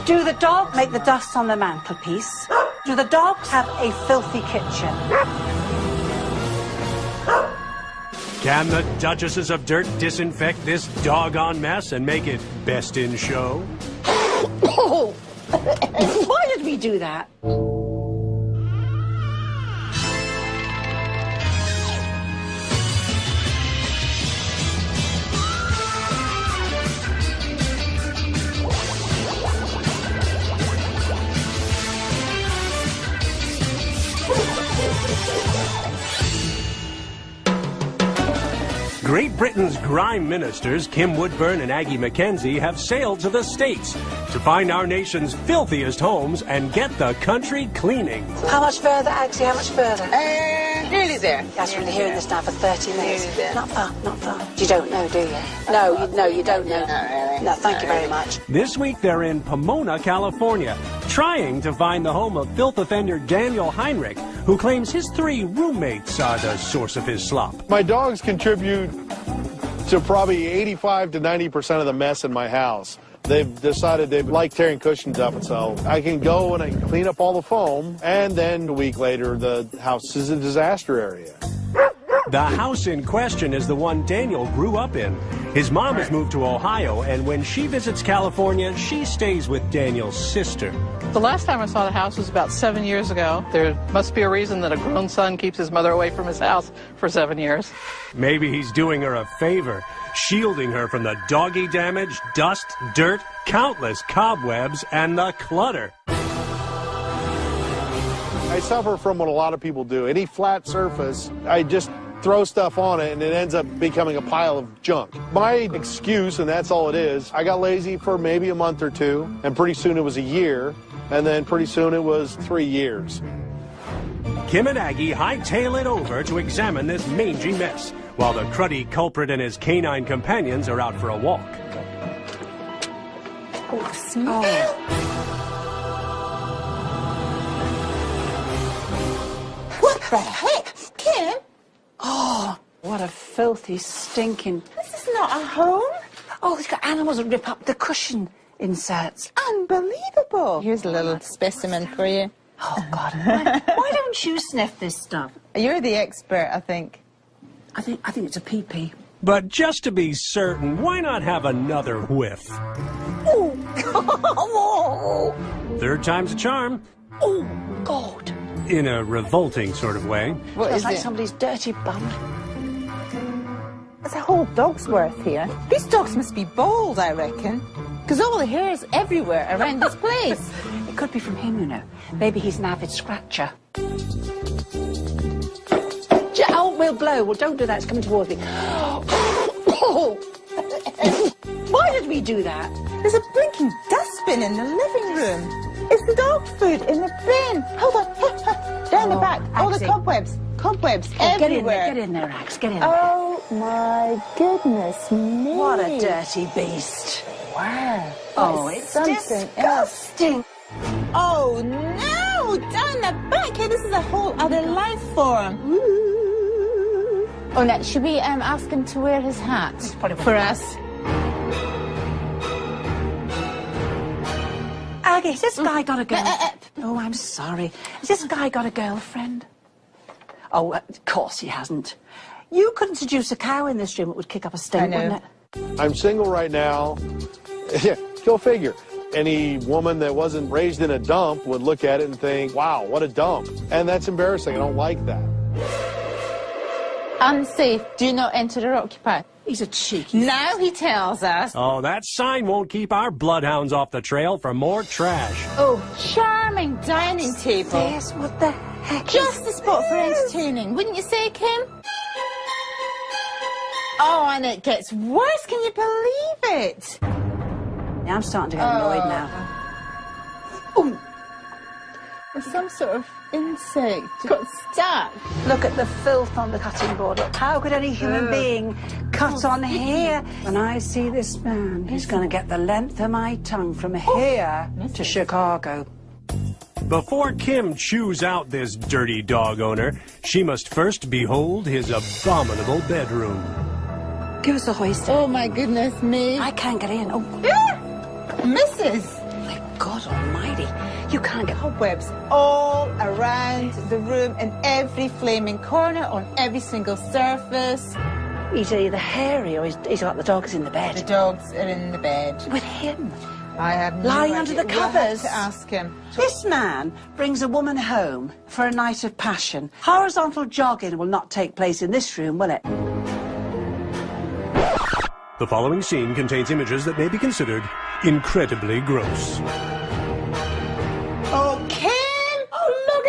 Do the dogs make the dust on the mantelpiece? Do the dogs have a filthy kitchen? Can the Duchesses of Dirt disinfect this doggone mess and make it best in show? Why did we do that? Great Britain's grime ministers, Kim Woodburn and Aggie McKenzie, have sailed to the States to find our nation's filthiest homes and get the country cleaning. How much further, Agsy? How much further? Nearly there. That's really hearing this now for 30 minutes. Nearly there. Not far, not far. You don't know, do you? No, you don't know. Not really. No, thank you very much. This week they're in Pomona, California, trying to find the home of filth offender Daniel Heinrich, who claims his 3 roommates are the source of his slop. My dogs contribute to probably 85 to 90% of the mess in my house. They've decided they like tearing cushions up, and so I can go and I can clean up all the foam, and then a week later the house is a disaster area. The house in question is the one Daniel grew up in. His mom has moved to Ohio, and when she visits California, she stays with Daniel's sister. The last time I saw the house was about 7 years ago. There must be a reason that a grown son keeps his mother away from his house for 7 years. Maybe he's doing her a favor, shielding her from the doggy damage, dust, dirt, countless cobwebs, and the clutter. I suffer from what a lot of people do. Any flat surface, I just throw stuff on it and it ends up becoming a pile of junk. My excuse, and that's all it is, I got lazy for maybe a month or 2, and pretty soon it was a year, and then pretty soon it was 3 years. Kim and Aggie hightail it over to examine this mangy mess, while the cruddy culprit and his canine companions are out for a walk. Oh, smell. What the heck? Kim? Oh, what a filthy, stinking... This is not a home. Oh, he's got animals that rip up the cushion inserts. Unbelievable. Here's a little specimen for you. Oh, God. Why don't you sniff this stuff? You're the expert, I think. I think it's a pee-pee. But just to be certain, why not have another whiff? Oh, God. Third time's a charm. Oh, God. In a revolting sort of way. What Smells is like it? somebody's dirty bum. There's a whole dog's worth here. These dogs must be bald, I reckon. Because all the hair is everywhere around this place. It could be from him, you know. Maybe he's an avid scratcher. Oh, we'll blow. Well, don't do that. It's coming towards me. Why did we do that? There's a blinking dustbin in the living room. It's the dog food in the bin. Hold on. Down the back. All the Agsy. cobwebs. Cobwebs Oh, everywhere. Get in there, Axe. Get in there. Oh, my goodness me. What a dirty beast. Wow. Oh, That's it's something else. disgusting. Oh, no. Down the back here. This is a whole other life form. Ooh. Oh, now, should we ask him to wear his hat for us? Aggie, has this guy got a girlfriend? Oh, I'm sorry. Has this guy got a girlfriend? Oh, of course he hasn't. You couldn't seduce a cow in this room. It would kick up a stink, I know. wouldn't it? I'm single right now. Yeah, go figure. Any woman that wasn't raised in a dump would look at it and think, wow, what a dump. And that's embarrassing. I don't like that. Unsafe. Do not enter or occupy. He's a cheeky... Now he tells us. Oh, that sign won't keep our bloodhounds off the trail for more trash. Oh, charming dining table. Yes, what the heck Just is the spot for this? entertaining, wouldn't you say, Kim? Oh, and it gets worse. Can you believe it? Yeah, I'm starting to get annoyed now. Oh, There's some sort of insect got stuck. look at the filth on the cutting board. How could any human being cut on here? When I see this man, he's going to get the length of my tongue from here to Chicago. Before Kim chews out this dirty dog owner, she must first behold his abominable bedroom. Give us a hoist. Oh, my goodness me. I can't get in. Oh, Mrs. God almighty. You can't get... Cobwebs all around the room, in every flaming corner, on every single surface. He's either hairy or he's got the dogs in the bed. The dogs are in the bed. With him. I have no Lying idea. under the We'll have covers. to ask him. This man brings a woman home for a night of passion. Horizontal jogging will not take place in this room, will it? The following scene contains images that may be considered incredibly gross. Oh, Kim! Oh, look,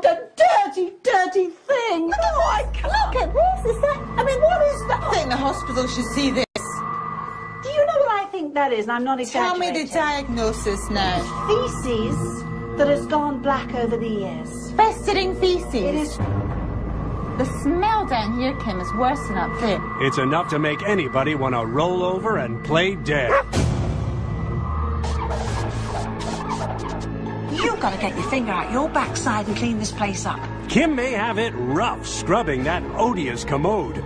the dirty, dirty thing. Look at this. Is that? I mean, what is that? I think the hospital should see this. Do you know what I think that is? And I'm not Tell exaggerating. me the diagnosis now. Feces that has gone black over the years. Festering feces. It is... The smell down here, Kim, is worse than up there. It's enough to make anybody want to roll over and play dead. You've got to get your finger out your backside and clean this place up. Kim may have it rough scrubbing that odious commode.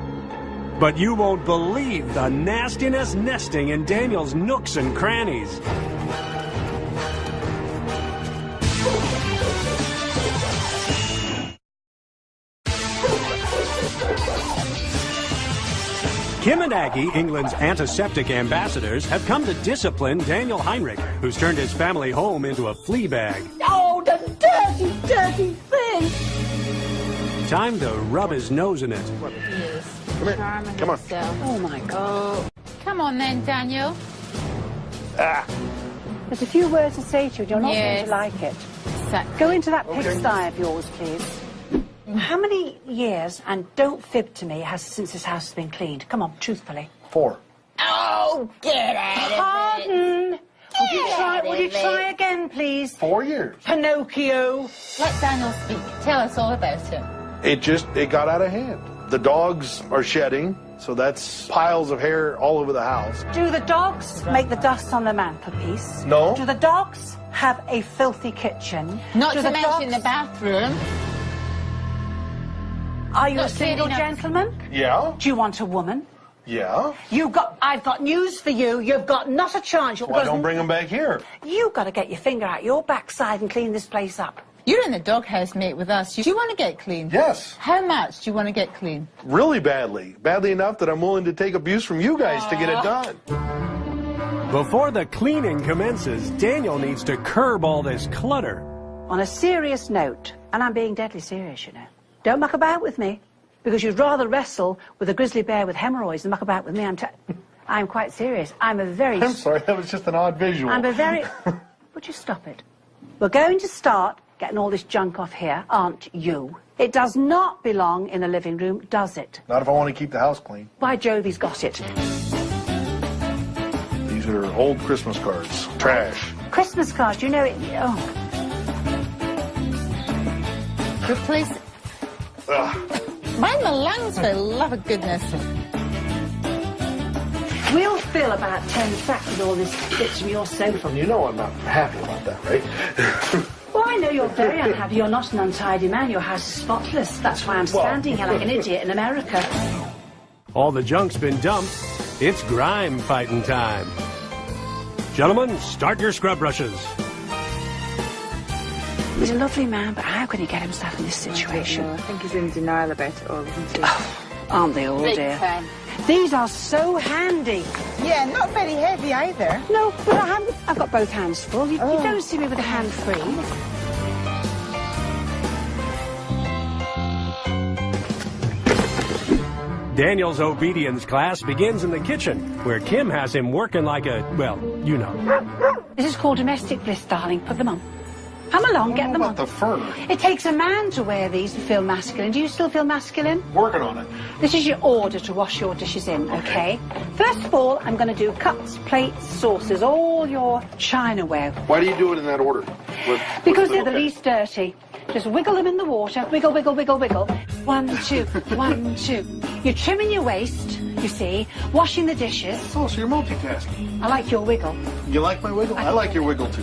But you won't believe the nastiness nesting in Daniel's nooks and crannies. Kim and Aggie, England's antiseptic ambassadors, have come to discipline Daniel Heinrich, who's turned his family home into a flea bag. Oh, the dirty, dirty thing! Time to rub his nose in it. Come here. Come on. Oh, my God. Come on then, Daniel. There's a few words to say to you. You're not going to like it. Exactly. Go into that pigsty of yours, please. How many years, and don't fib to me, since this house has been cleaned? Come on, truthfully. 4. Oh, get out of Pardon? Would you try again, please? 4 years. Pinocchio. Let Daniel speak. Tell us all about it. It got out of hand. The dogs are shedding, so that's piles of hair all over the house. Do the dogs make the dust on the mantelpiece? No. Do the dogs have a filthy kitchen? Not Do to the mention dogs- the bathroom. Are you Not a single clean enough. gentleman? Yeah. Do you want a woman? Yeah. I've got news for you. You've got not a chance. Why don't bring them back here? You've got to get your finger out your backside and clean this place up. You're in the doghouse, mate, with us. Do you want to get clean? Yes. How much do you want to get clean? Really badly. Badly enough that I'm willing to take abuse from you guys to get it done. Before the cleaning commences, Daniel needs to curb all this clutter. On a serious note, and I'm being deadly serious, you know, don't muck about with me, because you'd rather wrestle with a grizzly bear with hemorrhoids than muck about with me. I'm quite serious. I'm sorry, that was just an odd visual. Would you stop it? We're going to start getting all this junk off here, aren't you? It does not belong in the living room, does it? Not if I want to keep the house clean. By Jove, he's got it. These are old Christmas cards. Trash. Christmas cards, you know it. Oh. Replace it. Mind my lungs, for the love of goodness. We'll fill about 10 sacks with all this bits from your sofa. You know I'm not happy about that, right? Well, I know you're very unhappy. You're not an untidy man. Your house is spotless. That's why I'm standing here like an idiot in America. All the junk's been dumped. It's grime fighting time. Gentlemen, start your scrub brushes. He's a lovely man, but how can he get himself in this situation? I think he's in denial about it all, isn't he? Aren't they all, Big dear? time. These are so handy. Yeah, not very heavy either. No, but I've got both hands full. You don't see me with a hand free. Daniel's obedience class begins in the kitchen, where Kim has him working like a, well, you know. This is called domestic bliss, darling. Put them on. Come along, get them on. the fur? It takes a man to wear these and feel masculine. Do you still feel masculine? Working on it. This is your order to wash your dishes in, okay? First of all, I'm going to do cups, plates, saucers, all your chinaware. Why do you do it in that order? Because they're the least dirty. Just wiggle them in the water. Wiggle, wiggle, wiggle, wiggle. 1, 2, 1, 2. You're trimming your waist, you see, washing the dishes. Oh, so you're multitasking. I like your wiggle. You like my wiggle? I like your wiggle, too.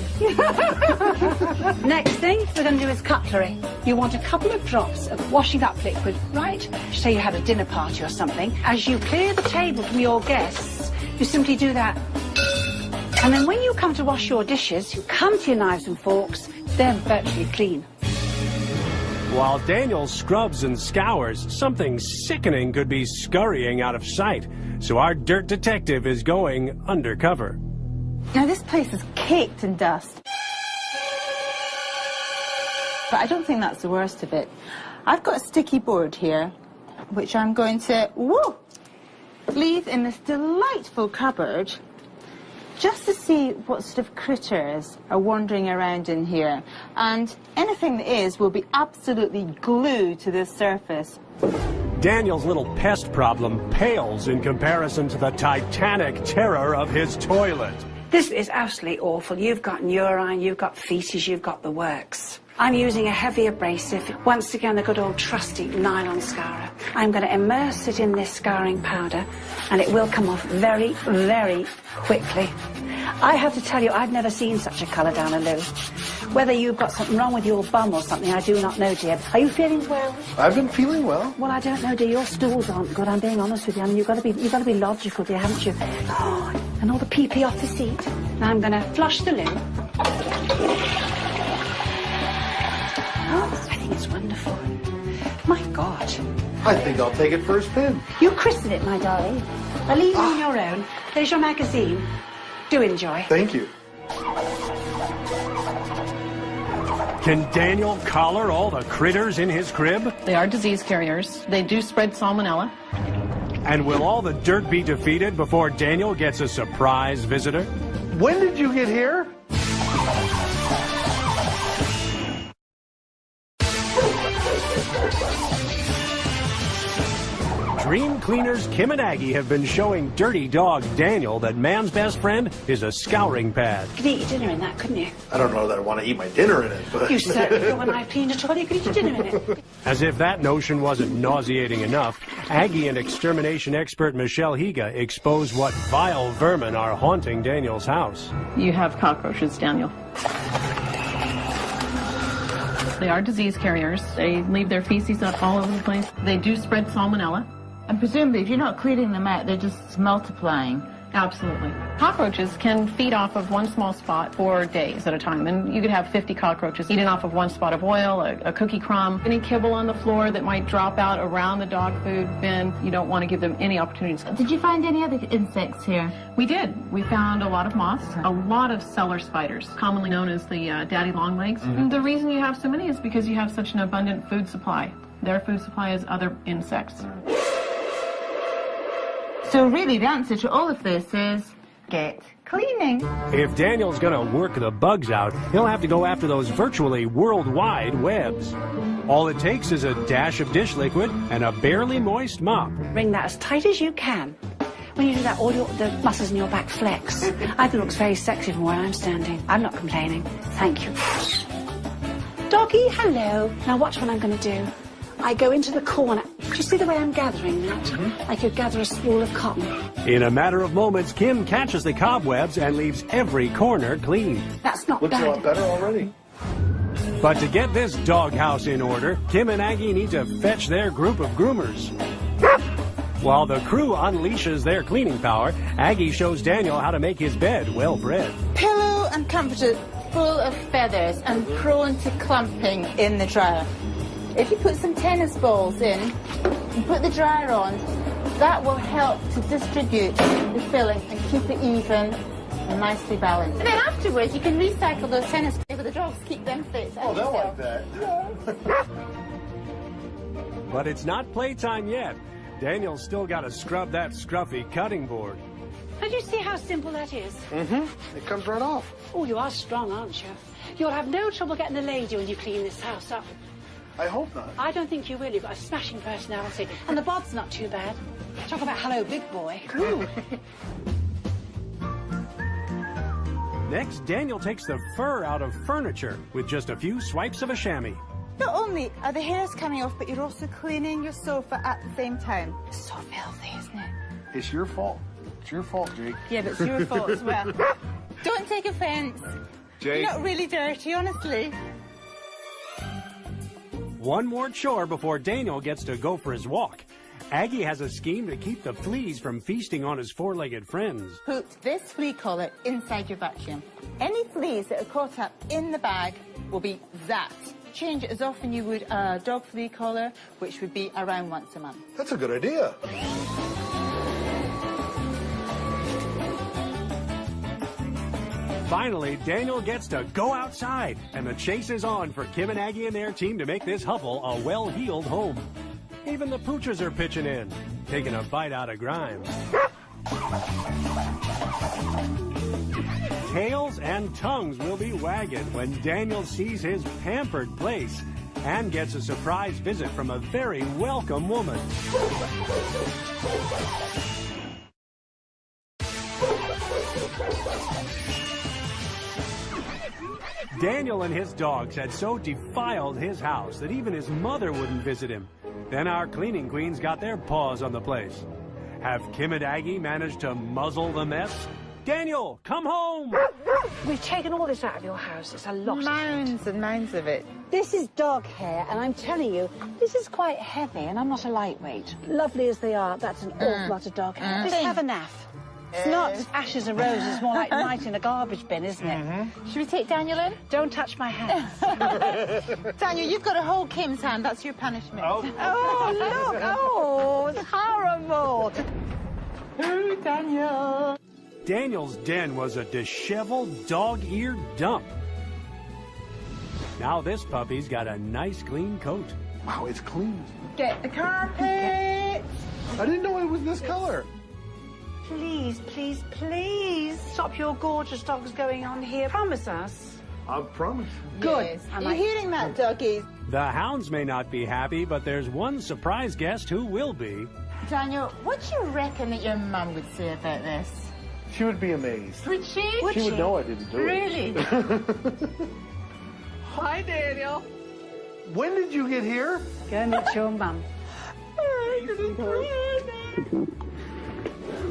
Next thing we're going to do is cutlery. You want a couple of drops of washing up liquid, right? Say you had a dinner party or something. As you clear the table from your guests, you simply do that. And then when you come to wash your dishes, you come to your knives and forks, they're virtually clean. While Daniel scrubs and scours, something sickening could be scurrying out of sight. So our dirt detective is going undercover. Now this place is caked in dust. But I don't think that's the worst of it. I've got a sticky board here, which I'm going to leave in this delightful cupboard just to see what sort of critters are wandering around in here. And anything that is will be absolutely glued to this surface. Daniel's little pest problem pales in comparison to the titanic terror of his toilet. This is absolutely awful. You've got urine, you've got feces, you've got the works. I'm using a heavy abrasive, once again the good old trusty nylon scourer. I'm going to immerse it in this scouring powder and it will come off very, very quickly. I have to tell you, I've never seen such a colour down a loo. Whether you've got something wrong with your bum or something, I do not know, dear. Are you feeling well? I've been feeling well. Well, I don't know, dear. Your stools aren't good. I'm being honest with you. I mean, you've got to be logical, dear, haven't you? Oh, and all the pee-pee off the seat. Now I'm going to flush the loo. Oh, I think it's wonderful. My God. I think I'll take it for a spin. You christen it, my darling. I'll leave you on your own. There's your magazine. Do enjoy. Thank you. Can Daniel collar all the critters in his crib? They are disease carriers. They do spread salmonella. And will all the dirt be defeated before Daniel gets a surprise visitor? When did you get here? Dream cleaners Kim and Aggie have been showing dirty dog Daniel that man's best friend is a scouring pad. You could eat your dinner in that, couldn't you? I don't know that I want to eat my dinner in it, but... You certainly do. When I've cleaned it all, you could eat your dinner in it. As if that notion wasn't nauseating enough, Aggie and extermination expert Michelle Higa expose what vile vermin are haunting Daniel's house. You have cockroaches, Daniel. They are disease carriers. They leave their feces up all over the place. They do spread salmonella. And presumably, if you're not cleaning them out, they're just multiplying. Absolutely. Cockroaches can feed off of one small spot for days at a time, and you could have 50 cockroaches eating off of one spot of oil, a cookie crumb, any kibble on the floor that might drop out around the dog food bin. You don't want to give them any opportunities. Did you find any other insects here? We did. We found a lot of moths, a lot of cellar spiders, commonly known as the daddy longlegs. And the reason you have so many is because you have such an abundant food supply. Their food supply is other insects. So really, the answer to all of this is get cleaning. If Daniel's gonna work the bugs out, he'll have to go after those virtually worldwide webs. All it takes is a dash of dish liquid and a barely moist mop. Wring that as tight as you can. When you do that, all the muscles in your back flex. I think it looks very sexy from where I'm standing. I'm not complaining. Thank you. Doggy, hello. Now watch what I'm going to do. I go into the corner. Do you see the way I'm gathering that? I could gather a spool of cotton. In a matter of moments, Kim catches the cobwebs and leaves every corner clean. That's not Looks bad. a lot better already. But to get this doghouse in order, Kim and Aggie need to fetch their group of groomers. While the crew unleashes their cleaning power, Aggie shows Daniel how to make his bed well bred. Pillow and comforter full of feathers and prone to clumping in the dryer. If you put some tennis balls in and put the dryer on, that will help to distribute the filling and keep it even and nicely balanced. And then afterwards, you can recycle those tennis balls for the dogs, keep them fit. Oh, they'll like that. But it's not playtime yet. Daniel's still got to scrub that scruffy cutting board. Did you see how simple that is? It comes right off. Oh, you are strong, aren't you? You'll have no trouble getting a lady when you clean this house up. I hope not. I don't think you will. You've got a smashing personality. And the bod's not too bad. Talk about hello, big boy. Next, Daniel takes the fur out of furniture with just a few swipes of a chamois. Not only are the hairs coming off, but you're also cleaning your sofa at the same time. It's so filthy, isn't it? It's your fault. It's your fault, Jake. Yeah, but it's your fault as well. Don't take offense. Jake. You're not really dirty, honestly. One more chore before Daniel gets to go for his walk. Aggie has a scheme to keep the fleas from feasting on his four-legged friends. Put this flea collar inside your vacuum. Any fleas that are caught up in the bag will be zapped. Change it as often you would a dog flea collar, which would be around once a month. That's a good idea. Finally, Daniel gets to go outside, and the chase is on for Kim and Aggie and their team to make this hovel a well-heeled home. Even the poochers are pitching in, taking a bite out of Grimes. Tails and tongues will be wagging when Daniel sees his pampered place and gets a surprise visit from a very welcome woman. Daniel and his dogs had so defiled his house that even his mother wouldn't visit him. Then our cleaning queens got their paws on the place. Have Kim and Aggie managed to muzzle the mess? Daniel, come home! We've taken all this out of your house. It's a lot. Mounds and mounds of it. This is dog hair, and I'm telling you, this is quite heavy, and I'm not a lightweight. Lovely as they are, that's an awful lot of dog hair. Just have a naff. It's not ashes of roses, it's more like night in a garbage bin, isn't it? Should we take Daniel in? Don't touch my hands. Daniel, you've got to hold Kim's hand. That's your punishment. Oh, look! Oh, it's horrible! Oh, Daniel. Daniel's den was a disheveled dog-eared dump. Now this puppy's got a nice clean coat. Wow, it's clean. Get the carpet. I didn't know it was this color. Please, please, please stop your gorgeous dogs going on here. Promise us. I promise. Good. Yes. Are you hearing that, doggies? The hounds may not be happy, but there's one surprise guest who will be. Daniel, what do you reckon that your mum would say about this? She would be amazed. Would she? She would know I didn't do Really? it. Hi, Daniel. When did you get here? Go meet your mum.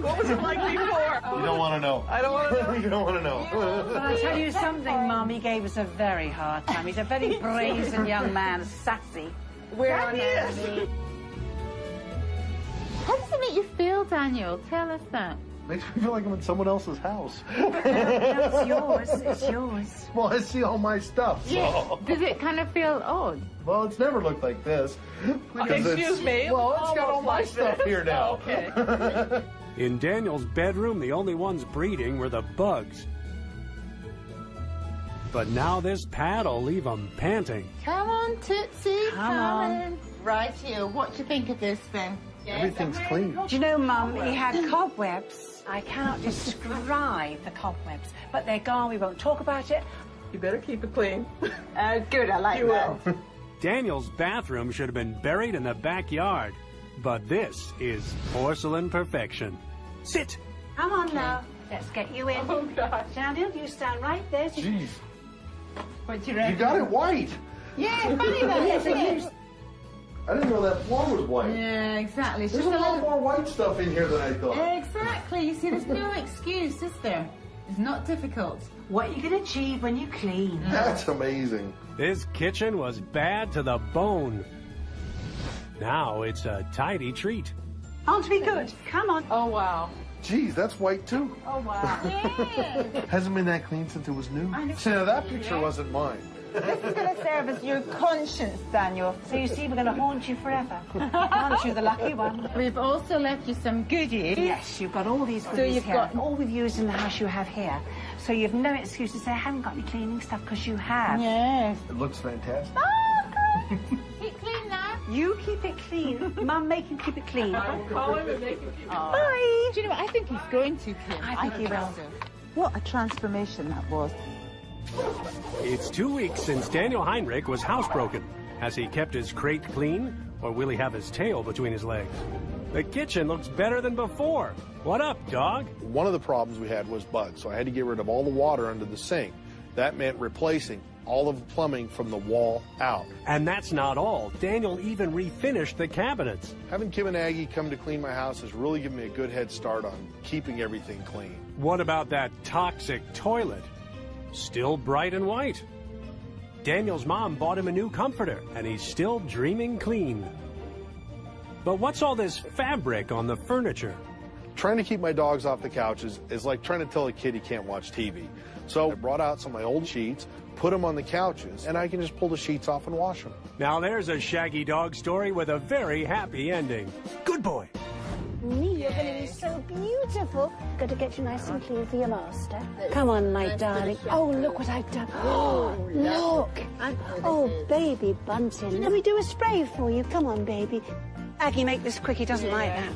What was it like before? You don't want to know. I don't want to know. You don't want to know. But I tell you something, Mum, he gave us a very hard time. He's a very brazen young man, sassy. We're unhappy. How does it make you feel, Daniel? Tell us that. Makes me feel like I'm in someone else's house. No, it's yours. It's yours. Well, I see all my stuff, so. Yeah. Does it kind of feel odd? Well, it's never looked like this. Because Excuse me? Well, it's got all my Almost stuff like here this. now. Okay. In Daniel's bedroom, the only ones breeding were the bugs. But now this pad'll leave them panting. Come on, Tootsie. Come on. in. Right here. What do you think of this then? Everything's clean. Do you know, Mum, he had cobwebs. I cannot describe the cobwebs, but they're gone. We won't talk about it. You better keep it clean. Good, I like You that. will. Daniel's bathroom should have been buried in the backyard. But this is porcelain perfection. Sit! Come on now. Let's get you in. Oh, gosh. Daniel, you stand right there. Jeez. What do you You reckon? got it white. Yeah, funny that, Yes, isn't it it? I didn't know that floor was white. Yeah, exactly. It's There's just a a lot little... more white stuff in here than I thought. Exactly. You see, there's no excuse, is there? It's not difficult. What you can achieve when you clean. That's amazing. This kitchen was bad to the bone. Now it's a tidy treat. Aren't we good? Come on. Oh, wow. Geez, that's white too. Oh, wow. Yeah. Hasn't been that clean since it was new. See, now that picture wasn't mine. This is going to serve as your conscience, Daniel. So you see, we're going to haunt you forever. Aren't you the lucky one? We've also left you some goodies. Yes, you've got all these goodies you've here. got- All we've used in the house you have here. So you've no excuse to say I haven't got any cleaning stuff, because you have. Yes. It looks fantastic. Keep clean now. You keep it clean. Mum, make you keep it clean. I will call him and make him keep it. Bye. Do you know what? I think he's going to, Kim. I think he will. so. What a transformation that was. It's 2 weeks since Daniel Heinrich was housebroken. Has he kept his crate clean, or will he have his tail between his legs? The kitchen looks better than before. What up, dog? One of the problems we had was bugs, so I had to get rid of all the water under the sink. That meant replacing all of the plumbing from the wall out. And that's not all. Daniel even refinished the cabinets. Having Kim and Aggie come to clean my house has really given me a good head start on keeping everything clean. What about that toxic toilet? Still bright and white. Daniel's mom bought him a new comforter, and he's still dreaming clean. But what's all this fabric on the furniture? Trying to keep my dogs off the couches is like trying to tell a kid he can't watch TV. So I brought out some of my old sheets, put them on the couches, and I can just pull the sheets off and wash them. Now there's a shaggy dog story with a very happy ending. Good boy. Me, you're going to be so beautiful. Got to get you nice and clean for your master. Come on, my darling. Oh, look what I've done. Oh, look. Oh, baby Bunting. Let me do a spray for you. Come on, baby. Aggie, make this quick. He doesn't like that.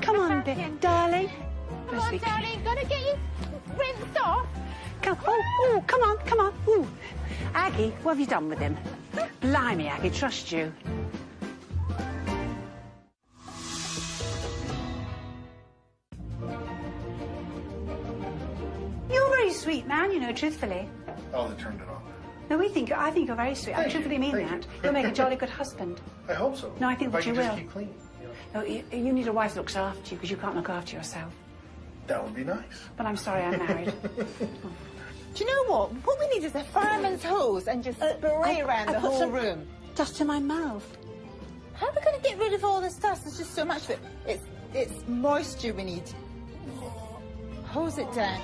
Come on, darling. Come on, darling, gotta get you rinsed off. Come, oh, come on, come on. Ooh. Aggie, what have you done with him? Blimey, Aggie, trust you. You're a very sweet man, you know, truthfully. Oh, they turned it off. No, I think you're very sweet. I truthfully mean that. You'll make a jolly good husband. I hope so. No, I think that you will. Keep clean. No, you need a wife that looks after you because you can't look after yourself. That would be nice. But I'm sorry, I'm married. Do you know what? What we need is a fireman's hose and just spray around the whole room. Dust in my mouth. How are we going to get rid of all this dust? There's just so much of it. It's moisture we need. Hose it down.